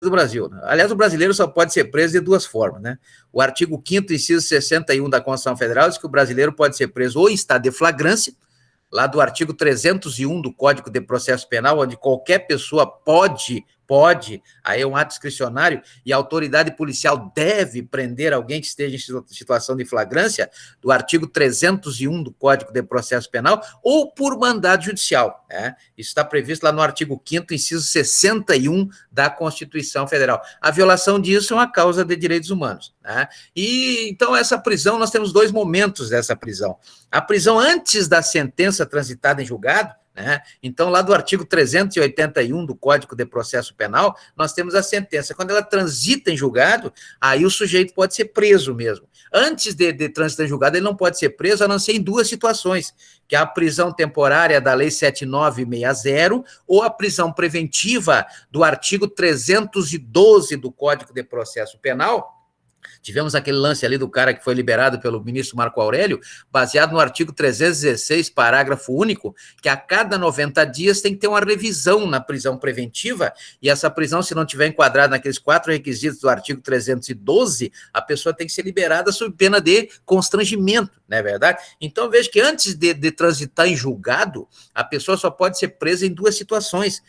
do Brasil. Aliás, o brasileiro só pode ser preso de duas formas, né? O artigo 5º, inciso 61 da Constituição Federal diz que o brasileiro pode ser preso ou em estado de flagrância, lá do artigo 301 do Código de Processo Penal, onde qualquer pessoa pode, aí é um ato discricionário, e a autoridade policial deve prender alguém que esteja em situação de flagrância, do artigo 301 do Código de Processo Penal, ou por mandado judicial, né? Isso está previsto lá no artigo 5º, inciso 61 da Constituição Federal. A violação disso é uma causa de direitos humanos, né? E, então, essa prisão, nós temos dois momentos dessa prisão. A prisão antes da sentença transitada em julgado, né? Então, lá do artigo 381 do Código de Processo Penal, nós temos a sentença. Quando ela transita em julgado, aí o sujeito pode ser preso mesmo. Antes de transitar em julgado, ele não pode ser preso, a não ser em duas situações, que é a prisão temporária da Lei 7960 ou a prisão preventiva do artigo 312 do Código de Processo Penal. Tivemos aquele lance ali do cara que foi liberado pelo ministro Marco Aurélio, baseado no artigo 316, parágrafo único, que a cada 90 dias tem que ter uma revisão na prisão preventiva, e essa prisão, se não tiver enquadrada naqueles 4 requisitos do artigo 312, a pessoa tem que ser liberada sob pena de constrangimento, não é verdade? Então, veja que antes de transitar em julgado, a pessoa só pode ser presa em duas situações,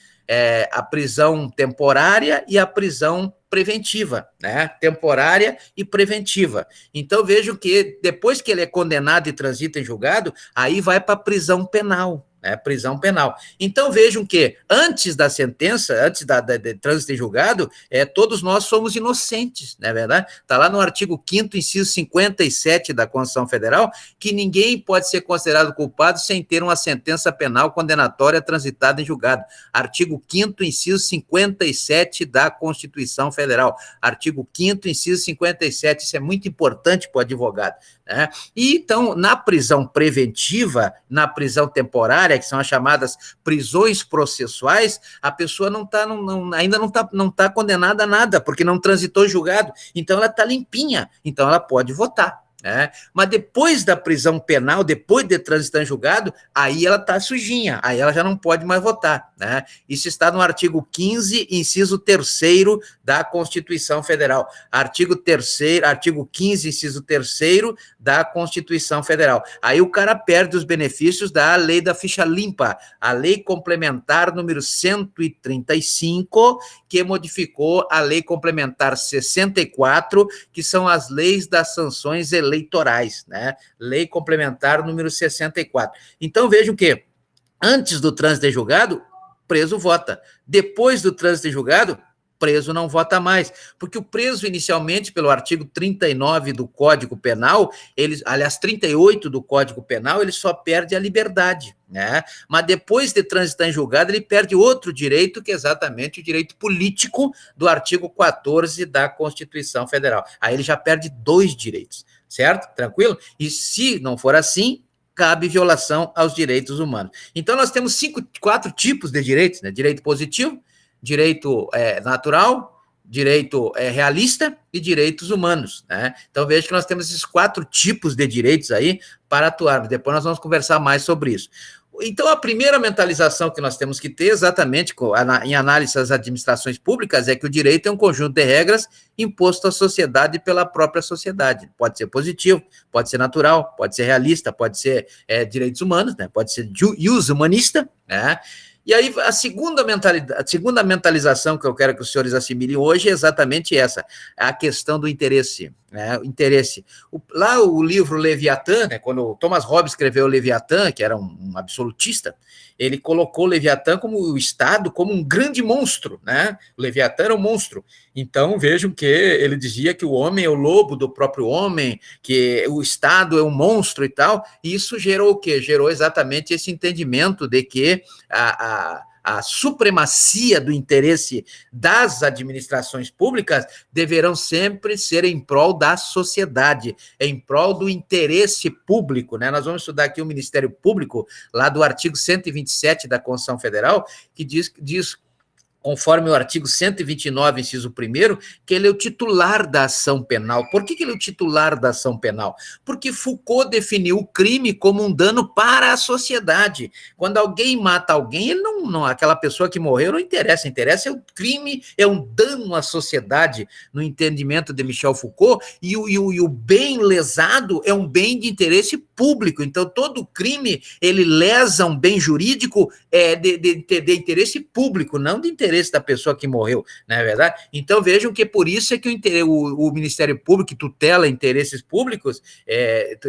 a prisão temporária e a prisão preventiva, né? Temporária e preventiva. Então, vejam que depois que ele é condenado e transita em julgado, aí vai para a prisão penal, né? Prisão penal. Então, vejam que antes da sentença, antes de trânsito em julgado, todos nós somos inocentes, não é verdade? Está lá no artigo 5º, inciso 57 da Constituição Federal, que ninguém pode ser considerado culpado sem ter uma sentença penal condenatória transitada em julgado. Artigo 5º, inciso 57 da Constituição Federal. Artigo 5º, inciso 57. Isso é muito importante para o advogado, né? E, então, na prisão preventiva, na prisão temporária, que são as chamadas prisões processuais, a pessoa ainda não tá condenada a nada, porque não transitou julgado, então ela está limpinha, então ela pode votar. Mas depois da prisão penal, depois de transitar em julgado, aí ela está sujinha, aí ela já não pode mais votar, né? Isso está no artigo 15, inciso 3º da Constituição Federal. Artigo 15, inciso 3º da Constituição Federal. Aí o cara perde os benefícios da lei da ficha limpa, a lei complementar número 135, que modificou a lei complementar 64, que são as leis das sanções eleitorais, né? Lei complementar número 64. Então, vejam que antes do trânsito em julgado, preso vota. Depois do trânsito em julgado, preso não vota mais, porque o preso inicialmente, pelo artigo 39 do Código Penal, aliás, 38 do Código Penal, ele só perde a liberdade, né? Mas depois de transitar em julgado, ele perde outro direito, que é exatamente o direito político do artigo 14 da Constituição Federal. Aí ele já perde 2 direitos, certo? Tranquilo? E se não for assim, cabe violação aos direitos humanos. Então, nós temos 4 tipos de direitos, né? Direito positivo, direito natural, direito realista e direitos humanos, né? Então, veja que nós temos esses 4 tipos de direitos aí para atuarmos. Depois nós vamos conversar mais sobre isso. Então, a primeira mentalização que nós temos que ter, exatamente em análise às administrações públicas, é que o direito é um conjunto de regras imposto à sociedade pela própria sociedade. Pode ser positivo, pode ser natural, pode ser realista, pode ser direitos humanos, né? Pode ser ius humanista, né? E aí, a segunda mentalização que eu quero que os senhores assimilem hoje é exatamente essa, a questão do interesse, né? O interesse. Lá o livro Leviatã, né, quando o Thomas Hobbes escreveu o Leviatã, que era um absolutista, ele colocou o Leviatã como o Estado, como um grande monstro, né? O Leviatã era um monstro. Então, vejam que ele dizia que o homem é o lobo do próprio homem, que o Estado é um monstro e tal, e isso gerou o quê? Gerou exatamente esse entendimento de que a supremacia do interesse das administrações públicas deverão sempre ser em prol da sociedade, em prol do interesse público, né? Nós vamos estudar aqui o Ministério Público, lá do artigo 127 da Constituição Federal, que diz conforme o artigo 129, inciso 1º, que ele é o titular da ação penal. Por que ele é o titular da ação penal? Porque Foucault definiu o crime como um dano para a sociedade. Quando alguém mata alguém, ele não aquela pessoa que morreu não interessa, interessa é o crime, é um dano à sociedade, no entendimento de Michel Foucault, e o bem lesado é um bem de interesse público. Então, todo crime, ele lesa um bem jurídico de interesse público, não de interesse da pessoa que morreu, não é verdade? Então, vejam que por isso é que o Ministério Público, que tutela interesses públicos,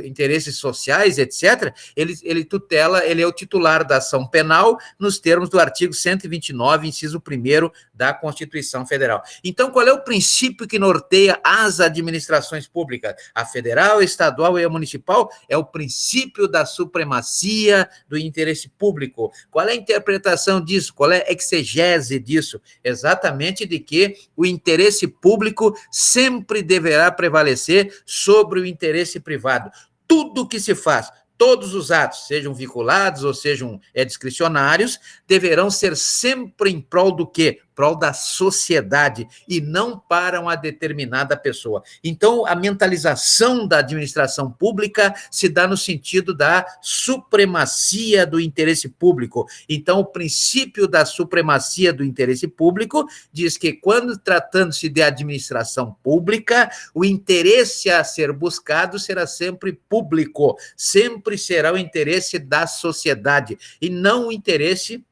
interesses sociais, etc., ele tutela, ele é o titular da ação penal nos termos do artigo 129, inciso 1º da Constituição Federal. Então, qual é o princípio que norteia as administrações públicas? A federal, a estadual e a municipal é o princípio da supremacia do interesse público. Qual é a interpretação disso? Qual é a exegese disso? Exatamente de que o interesse público sempre deverá prevalecer sobre o interesse privado. Tudo que se faz, todos os atos, sejam vinculados ou sejam discricionários, deverão ser sempre em prol do quê? Prol da sociedade e não para uma determinada pessoa. Então, a mentalização da administração pública se dá no sentido da supremacia do interesse público. Então, o princípio da supremacia do interesse público diz que, quando tratando-se de administração pública, o interesse a ser buscado será sempre público, sempre será o interesse da sociedade e não o interesse.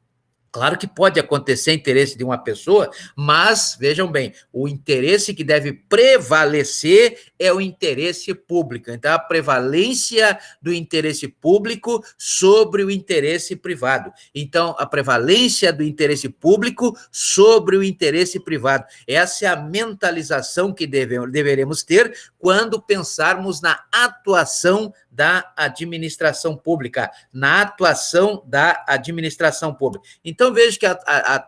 Claro que pode acontecer interesse de uma pessoa, mas, vejam bem, o interesse que deve prevalecer é o interesse público. Então, a prevalência do interesse público sobre o interesse privado. Então, a prevalência do interesse público sobre o interesse privado. Essa é a mentalização que deveremos ter quando pensarmos na atuação da administração pública, na atuação da administração pública. Então, veja que a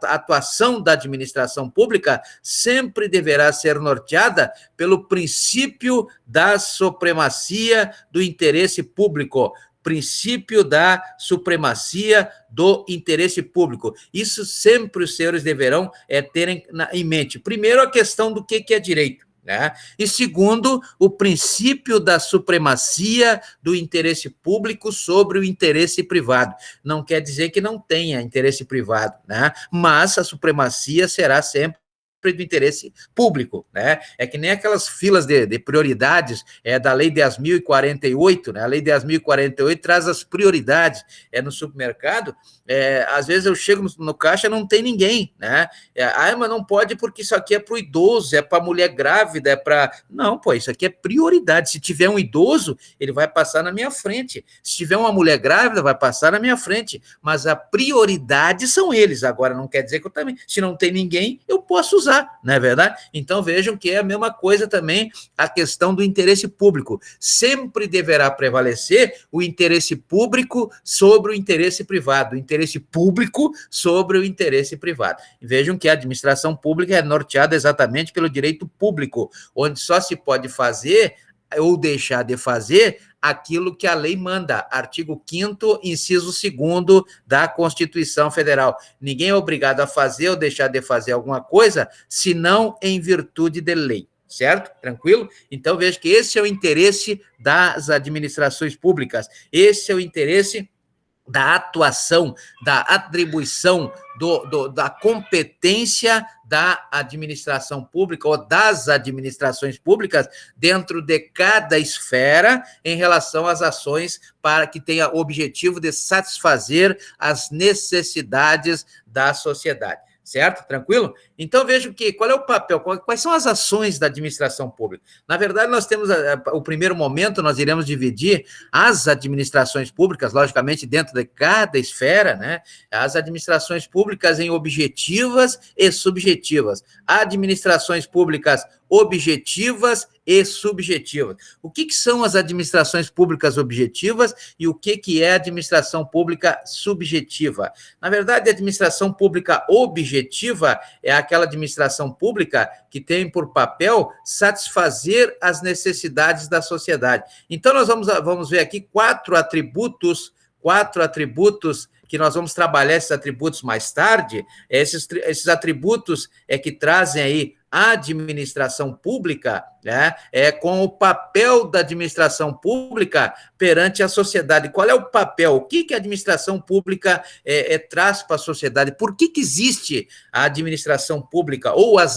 atuação da administração pública sempre deverá ser norteada pelo princípio da supremacia do interesse público, princípio da supremacia do interesse público. Isso sempre os senhores deverão terem em mente. Primeiro, a questão do que é direito, né? E segundo, o princípio da supremacia do interesse público sobre o interesse privado. Não quer dizer que não tenha interesse privado, né? Mas a supremacia será sempre do interesse público, né? É que nem aquelas filas de prioridades da Lei 10.048, né? A Lei 10.048 traz as prioridades no supermercado. Às vezes eu chego no caixa e não tem ninguém, né? Mas não pode porque isso aqui é para o idoso, é para a mulher grávida, é para... Não, pô, isso aqui é prioridade. Se tiver um idoso, ele vai passar na minha frente. Se tiver uma mulher grávida, vai passar na minha frente. Mas a prioridade são eles. Agora, não quer dizer que eu também, se não tem ninguém, eu posso usar, não é verdade? Então, vejam que é a mesma coisa também a questão do interesse público. Sempre deverá prevalecer o interesse público sobre o interesse privado, o interesse público sobre o interesse privado. Vejam que a administração pública é norteada exatamente pelo direito público, onde só se pode fazer ou deixar de fazer aquilo que a lei manda, artigo 5º, inciso 2º da Constituição Federal. Ninguém é obrigado a fazer ou deixar de fazer alguma coisa, senão em virtude de lei, certo? Tranquilo? Então, veja que esse é o interesse das administrações públicas, esse é o interesse da atuação, da atribuição, da competência da administração pública ou das administrações públicas dentro de cada esfera em relação às ações para que tenha o objetivo de satisfazer as necessidades da sociedade. Certo? Tranquilo? Então, vejo que qual é o papel, quais são as ações da administração pública? Na verdade, nós temos o primeiro momento, nós iremos dividir as administrações públicas, logicamente, dentro de cada esfera, né? As administrações públicas em objetivas e subjetivas. Administrações públicas objetivas e subjetivas. O que são as administrações públicas objetivas e o que é a administração pública subjetiva? Na verdade, a administração pública objetiva é aquela administração pública que tem por papel satisfazer as necessidades da sociedade. Então, nós vamos ver aqui quatro atributos que nós vamos trabalhar esses atributos mais tarde, esses atributos que trazem aí a administração pública, né, com o papel da administração pública perante a sociedade. Qual é o papel? O que a administração pública traz para a sociedade? Por que existe a administração pública ou as